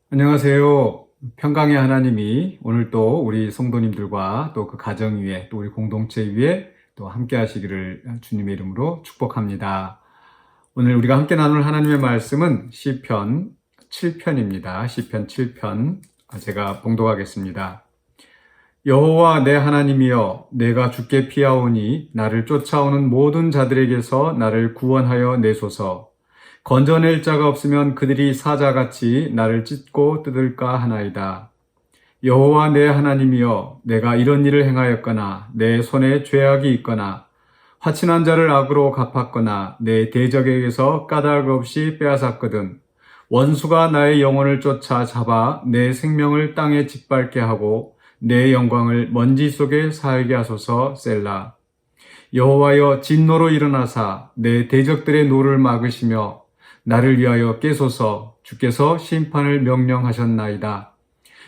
안녕하세요. 평강의 하나님이 오늘 또 우리 성도님들과 또 그 가정 위에 또 우리 공동체 위에 또 함께 하시기를 주님의 이름으로 축복합니다. 오늘 우리가 함께 나눌 하나님의 말씀은 시편 7편입니다. 시편 7편 제가 봉독하겠습니다. 여호와 내 하나님이여, 내가 주께 피하오니 나를 쫓아오는 모든 자들에게서 나를 구원하여 내소서. 건져낼 자가 없으면 그들이 사자같이 나를 찢고 뜯을까 하나이다. 여호와 내 하나님이여, 내가 이런 일을 행하였거나 내 손에 죄악이 있거나 화친한 자를 악으로 갚았거나 내 대적에게서 까닭 없이 빼앗았거든 원수가 나의 영혼을 쫓아 잡아 내 생명을 땅에 짓밟게 하고 내 영광을 먼지 속에 살게 하소서. 셀라. 여호와여, 진노로 일어나사 내 대적들의 노를 막으시며 나를 위하여 깨소서. 주께서 심판을 명령하셨나이다.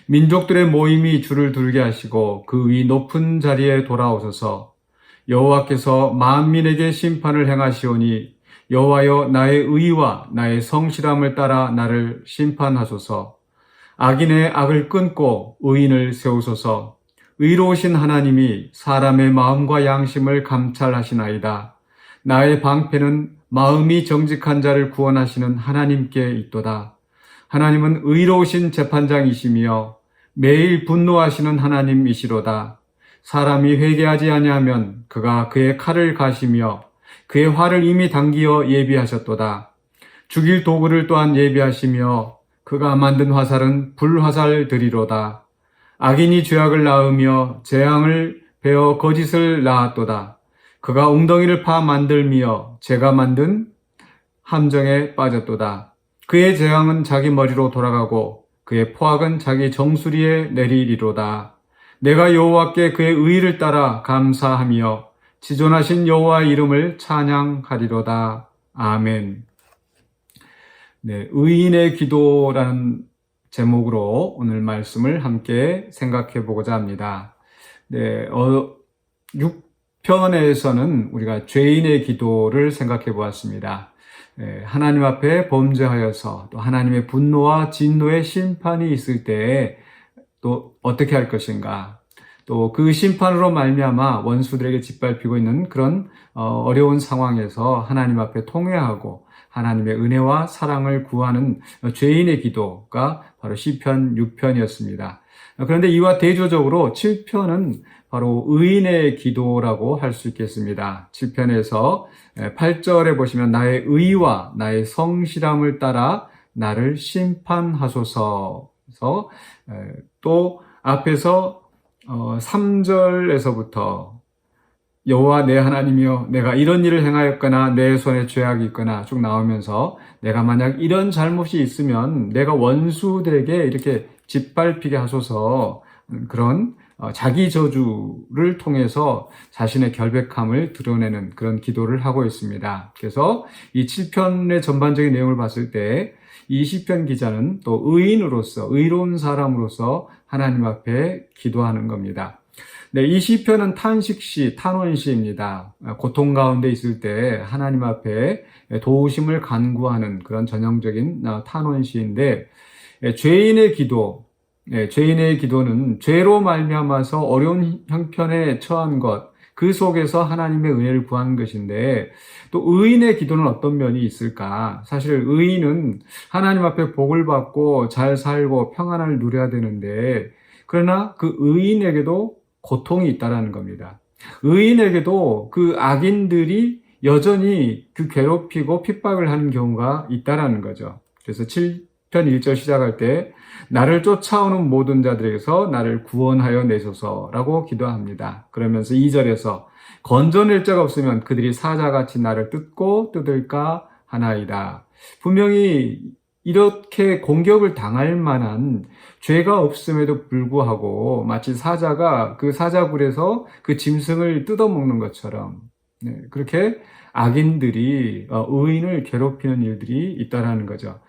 민족들의 모임이 주를 들게 하시고 그 위 높은 자리에 돌아오소서. 여호와께서 만민에게 심판을 행하시오니 여호와여, 나의 의와 나의 성실함을 따라 나를 심판하소서. 악인의 악을 끊고 의인을 세우소서. 의로우신 하나님이 사람의 마음과 양심을 감찰하시나이다. 나의 방패는 마음이 정직한 자를 구원하시는 하나님께 있도다. 하나님은 의로우신 재판장이시며 매일 분노하시는 하나님이시로다. 사람이 회개하지 아니하면 그가 그의 칼을 가시며 그의 활을 이미 당기어 예비하셨도다. 죽일 도구를 또한 예비하시며 그가 만든 화살은 불화살들이로다. 악인이 죄악을 낳으며 재앙을 베어 거짓을 낳았도다. 그가 웅덩이를 파 만들며 제가 만든 함정에 빠졌도다. 그의 재앙은 자기 머리로 돌아가고 그의 포악은 자기 정수리에 내리리로다. 내가 여호와께 그의 의를 따라 감사하며 지존하신 여호와의 이름을 찬양하리로다. 아멘. 네, 의인의 기도라는 제목으로 오늘 말씀을 함께 생각해 보고자 합니다. 네, 6편에서는 우리가 죄인의 기도를 생각해 보았습니다. 네, 하나님 앞에 범죄하여서 또 하나님의 분노와 진노의 심판이 있을 때 또 어떻게 할 것인가, 또 그 심판으로 말미암아 원수들에게 짓밟히고 있는 그런 어려운 상황에서 하나님 앞에 통회하고 하나님의 은혜와 사랑을 구하는 죄인의 기도가 바로 시편 6편이었습니다. 그런데 이와 대조적으로 7편은 바로 의인의 기도라고 할 수 있겠습니다. 7편에서 8절에 보시면 나의 의와 나의 성실함을 따라 나를 심판하소서. 또 앞에서 3절에서부터 여호와 내 하나님이여, 내가 이런 일을 행하였거나 내 손에 죄악이 있거나 쭉 나오면서 내가 만약 이런 잘못이 있으면 내가 원수들에게 이렇게 짓밟히게 하소서, 그런 자기 저주를 통해서 자신의 결백함을 드러내는 그런 기도를 하고 있습니다. 그래서 이 7편의 전반적인 내용을 봤을 때 이 시편 기자는 또 의인으로서, 의로운 사람으로서 하나님 앞에 기도하는 겁니다. 네, 이 시편은 탄식시, 탄원시입니다. 고통 가운데 있을 때 하나님 앞에 도우심을 간구하는 그런 전형적인 탄원시인데, 죄인의 기도, 죄인의 기도는 죄로 말미암아서 어려운 형편에 처한 것, 그 속에서 하나님의 은혜를 구하는 것인데, 또 의인의 기도는 어떤 면이 있을까? 사실 의인은 하나님 앞에 복을 받고 잘 살고 평안을 누려야 되는데, 그러나 그 의인에게도 고통이 있다라는 겁니다. 의인에게도 그 악인들이 여전히 그 괴롭히고 핍박을 하는 경우가 있다라는 거죠. 그래서 7편 1절 시작할 때 나를 쫓아오는 모든 자들에게서 나를 구원하여 내소서라고 기도합니다. 그러면서 2절에서 건져낼 자가 없으면 그들이 사자같이 나를 뜯고 뜯을까 하나이다. 분명히 이렇게 공격을 당할 만한 죄가 없음에도 불구하고 마치 사자가 그 사자굴에서 그 짐승을 뜯어먹는 것처럼, 그렇게 악인들이 의인을 괴롭히는 일들이 있다라는 거죠.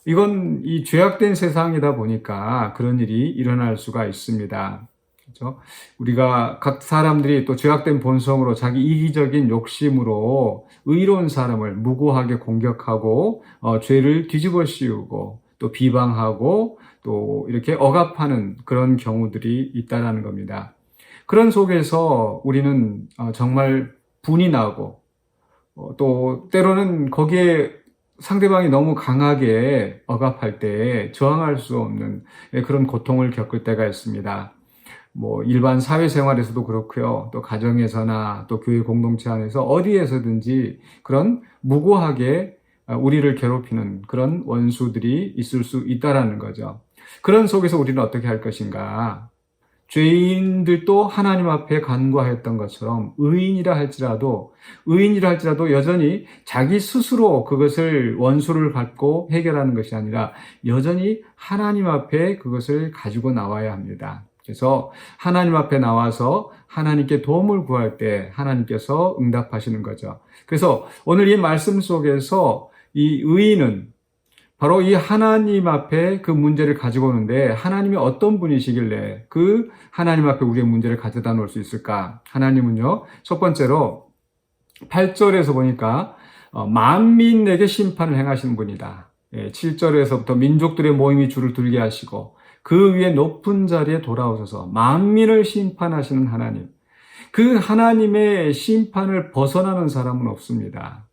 이건 이 죄악된 세상이다 보니까 그런 일이 일어날 수가 있습니다. 그렇죠? 우리가 각 사람들이 또 죄악된 본성으로 자기 이기적인 욕심으로 의로운 사람을 무고하게 공격하고 죄를 뒤집어 씌우고 또 비방하고 또 이렇게 억압하는 그런 경우들이 있다라는 겁니다. 그런 속에서 우리는 정말 분이 나고 또 때로는 거기에 상대방이 너무 강하게 억압할 때 저항할 수 없는 그런 고통을 겪을 때가 있습니다. 뭐 일반 사회생활에서도 그렇고요. 또 가정에서나 또 교회 공동체 안에서 어디에서든지 그런 무고하게 우리를 괴롭히는 그런 원수들이 있을 수 있다라는 거죠. 그런 속에서 우리는 어떻게 할 것인가? 죄인들도 하나님 앞에 간구하였던 것처럼 의인이라 할지라도 여전히 자기 스스로 그것을 원수를 갖고 해결하는 것이 아니라 여전히 하나님 앞에 그것을 가지고 나와야 합니다. 그래서 하나님 앞에 나와서 하나님께 도움을 구할 때 하나님께서 응답하시는 거죠. 그래서 오늘 이 말씀 속에서 이 의인은 바로 이 하나님 앞에 그 문제를 가지고 오는데 하나님이 어떤 분이시길래 그 하나님 앞에 우리의 문제를 가져다 놓을 수 있을까? 하나님은요, 첫 번째로 8절에서 보니까 만민에게 심판을 행하시는 분이다. 7절에서부터 민족들의 모임이 줄을 들게 하시고 그 위에 높은 자리에 돌아오셔서 만민을 심판하시는 하나님. 그 하나님의 심판을 벗어나는 사람은 없습니다.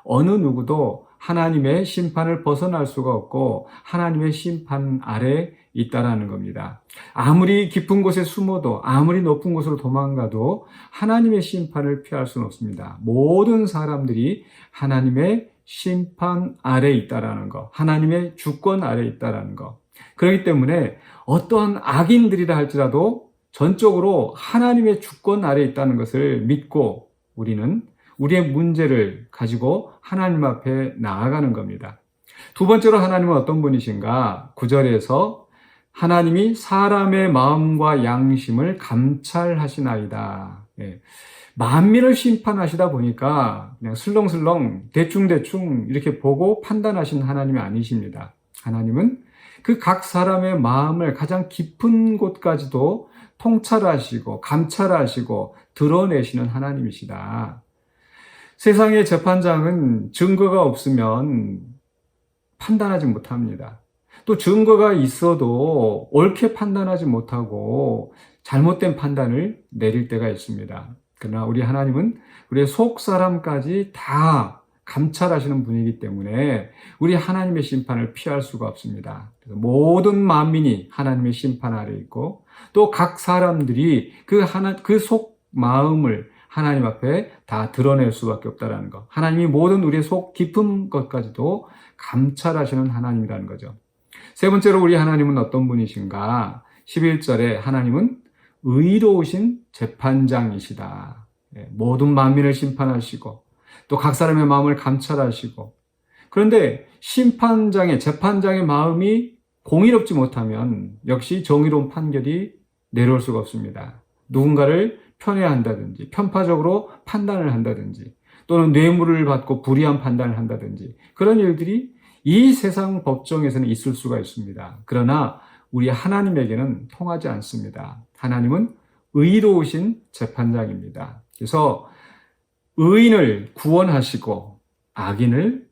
어느 누구도 하나님의 심판을 벗어날 수가 없고 하나님의 심판 아래 있다라는 겁니다. 아무리 깊은 곳에 숨어도 아무리 높은 곳으로 도망가도 하나님의 심판을 피할 수는 없습니다. 모든 사람들이 하나님의 심판 아래 있다라는 거, 하나님의 주권 아래 있다라는 거. 그렇기 때문에 어떠한 악인들이라 할지라도 전적으로 하나님의 주권 아래 있다는 것을 믿고 우리는 우리의 문제를 가지고 하나님 앞에 나아가는 겁니다. 두 번째로 하나님은 어떤 분이신가? 9절에서 하나님이 사람의 마음과 양심을 감찰하시나이다. 만민을 심판하시다 보니까 그냥 슬렁슬렁 대충대충 이렇게 보고 판단하신 하나님이 아니십니다. 하나님은 그 각 사람의 마음을 가장 깊은 곳까지도 통찰하시고 감찰하시고 드러내시는 하나님이시다. 세상의 재판장은 증거가 없으면 판단하지 못합니다. 또 증거가 있어도 옳게 판단하지 못하고 잘못된 판단을 내릴 때가 있습니다. 그러나 우리 하나님은 우리의 속 사람까지 다 감찰하시는 분이기 때문에 우리 하나님의 심판을 피할 수가 없습니다. 그래서 모든 만민이 하나님의 심판 아래 있고 또 각 사람들이 그 속 마음을 하나님 앞에 다 드러낼 수밖에 없다는 것. 하나님이 모든 우리의 속 깊은 것까지도 감찰하시는 하나님이라는 거죠. 세 번째로 우리 하나님은 어떤 분이신가? 11절에 하나님은 의로우신 재판장이시다. 모든 만민을 심판하시고 또 각 사람의 마음을 감찰하시고 그런데 재판장의 마음이 공의롭지 못하면 역시 정의로운 판결이 내려올 수가 없습니다. 누군가를 편애한다든지 편파적으로 판단을 한다든지 또는 뇌물을 받고 불의한 판단을 한다든지 그런 일들이 이 세상 법정에서는 있을 수가 있습니다. 그러나 우리 하나님에게는 통하지 않습니다. 하나님은 의로우신 재판장입니다. 그래서 의인을 구원하시고 악인을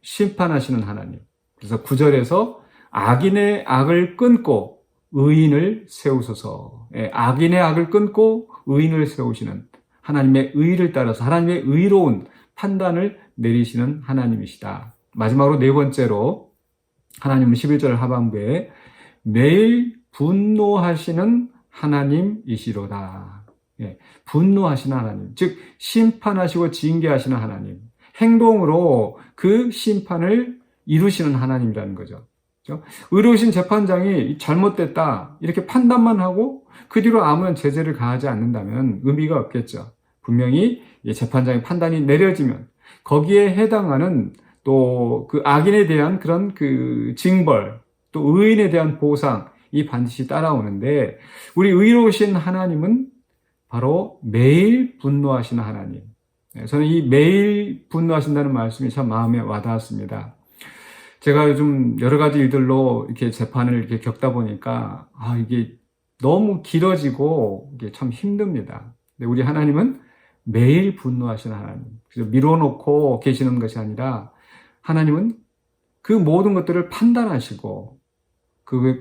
심판하시는 하나님. 그래서 9절에서 악인의 악을 끊고 의인을 세우소서. 악인의 악을 끊고 의인을 세우시는 하나님의 의를 따라서 하나님의 의로운 판단을 내리시는 하나님이시다. 마지막으로 네 번째로 하나님은 11절 하반부에 매일 분노하시는 하나님이시로다. 분노하시는 하나님, 즉 심판하시고 징계하시는 하나님, 행동으로 그 심판을 이루시는 하나님이라는 거죠. 의로우신 재판장이 잘못됐다 이렇게 판단만 하고 그 뒤로 아무런 제재를 가하지 않는다면 의미가 없겠죠. 분명히 재판장의 판단이 내려지면 거기에 해당하는 또 그 악인에 대한 그런 그 징벌, 또 의인에 대한 보상 이 반드시 따라오는데 우리 의로우신 하나님은 바로 매일 분노하시는 하나님. 저는 이 매일 분노하신다는 말씀이 참 마음에 와닿았습니다. 제가 요즘 여러 가지 일들로 이렇게 재판을 이렇게 겪다 보니까 이게 너무 길어지고 이게 참 힘듭니다. 근데 우리 하나님은 매일 분노하시는 하나님. 그래서 밀어놓고 계시는 것이 아니라 하나님은 그 모든 것들을 판단하시고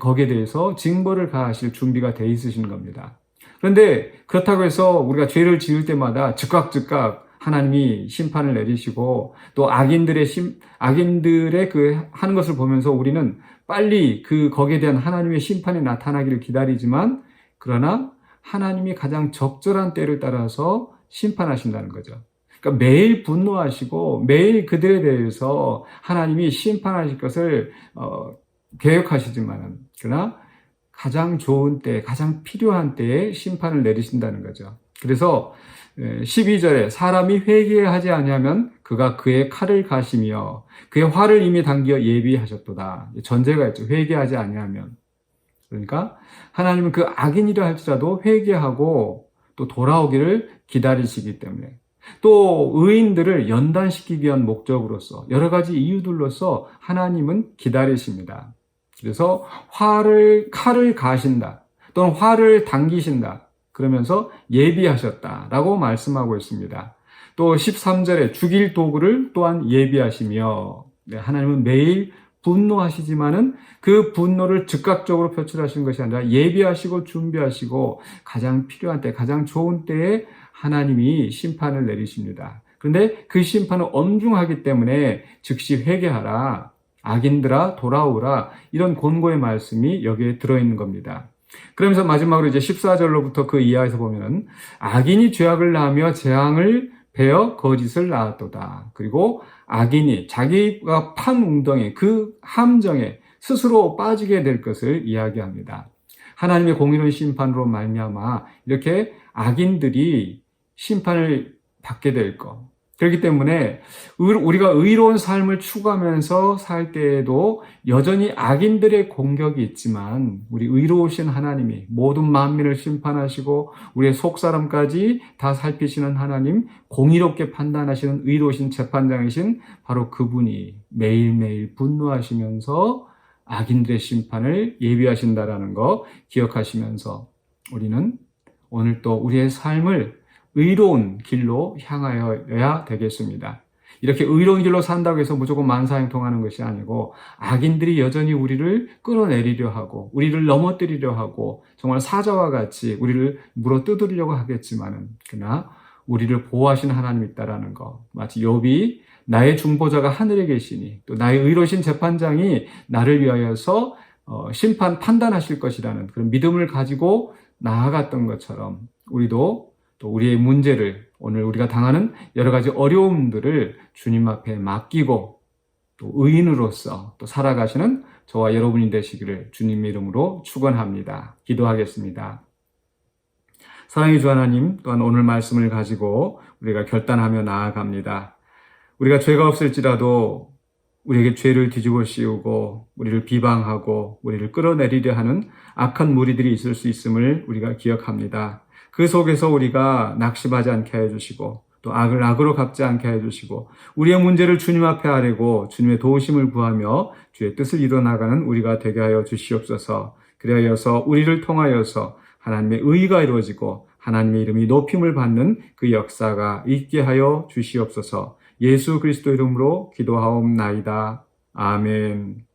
거기에 대해서 징벌을 가하실 준비가 돼 있으신 겁니다. 그런데 그렇다고 해서 우리가 죄를 지을 때마다 즉각 하나님이 심판을 내리시고 또 악인들의 그 하는 것을 보면서 우리는 빨리 거기에 대한 하나님의 심판이 나타나기를 기다리지만, 그러나 하나님이 가장 적절한 때를 따라서 심판하신다는 거죠. 그러니까 매일 분노하시고 매일 그들에 대해서 하나님이 심판하실 것을 계획하시지만은, 그러나 가장 좋은 때, 가장 필요한 때에 심판을 내리신다는 거죠. 그래서 12절에 사람이 회개하지 아니하면 그가 그의 칼을 가시며 그의 활을 이미 당겨 예비하셨도다. 전제가 있죠. 회개하지 아니하면. 그러니까 하나님은 그 악인이라 할지라도 회개하고 또 돌아오기를 기다리시기 때문에, 또 의인들을 연단시키기 위한 목적으로서 여러 가지 이유들로서 하나님은 기다리십니다. 그래서 칼을 가신다, 또는 활을 당기신다, 그러면서 예비하셨다라고 말씀하고 있습니다. 또 13절에 죽일 도구를 또한 예비하시며, 하나님은 매일 분노하시지만은 그 분노를 즉각적으로 표출하시는 것이 아니라 예비하시고 준비하시고 가장 필요한 때, 가장 좋은 때에 하나님이 심판을 내리십니다. 그런데 그 심판은 엄중하기 때문에 즉시 회개하라, 악인들아 돌아오라, 이런 권고의 말씀이 여기에 들어있는 겁니다. 그러면서 마지막으로 이제 14절로부터 그 이하에서 보면은 악인이 죄악을 낳으며 재앙을 베어 거짓을 낳았도다. 그리고 악인이 자기가 판 웅덩이, 그 함정에 스스로 빠지게 될 것을 이야기합니다. 하나님의 공의로운 심판으로 말미암아 이렇게 악인들이 심판을 받게 될 것. 그렇기 때문에 우리가 의로운 삶을 추구하면서 살 때에도 여전히 악인들의 공격이 있지만, 우리 의로우신 하나님이 모든 만민을 심판하시고 우리의 속사람까지 다 살피시는 하나님, 공의롭게 판단하시는 의로우신 재판장이신 바로 그분이 매일매일 분노하시면서 악인들의 심판을 예비하신다라는 거 기억하시면서 우리는 오늘 또 우리의 삶을 의로운 길로 향하여야 되겠습니다. 이렇게 의로운 길로 산다고 해서 무조건 만사형통하는 것이 아니고, 악인들이 여전히 우리를 끌어내리려 하고 우리를 넘어뜨리려 하고 정말 사자와 같이 우리를 물어뜯으려고 하겠지만은, 그러나 우리를 보호하시는 하나님이 있다라는 거, 마치 욥이 나의 중보자가 하늘에 계시니 또 나의 의로우신 재판장이 나를 위하여서 판단하실 것이라는 그런 믿음을 가지고 나아갔던 것처럼, 우리도 또 우리의 문제를, 오늘 우리가 당하는 여러 가지 어려움들을 주님 앞에 맡기고 또 의인으로서 또 살아가시는 저와 여러분이 되시기를 주님의 이름으로 축원합니다. 기도하겠습니다. 사랑의 주 하나님, 또한 오늘 말씀을 가지고 우리가 결단하며 나아갑니다. 우리가 죄가 없을지라도 우리에게 죄를 뒤집어 씌우고 우리를 비방하고 우리를 끌어내리려 하는 악한 무리들이 있을 수 있음을 우리가 기억합니다. 그 속에서 우리가 낙심하지 않게 해주시고 또 악을 악으로 갚지 않게 해주시고 우리의 문제를 주님 앞에 아뢰고 주님의 도우심을 구하며 주의 뜻을 이뤄나가는 우리가 되게 하여 주시옵소서. 그리하여서 우리를 통하여서 하나님의 의가 이루어지고 하나님의 이름이 높임을 받는 그 역사가 있게 하여 주시옵소서. 예수 그리스도 이름으로 기도하옵나이다. 아멘.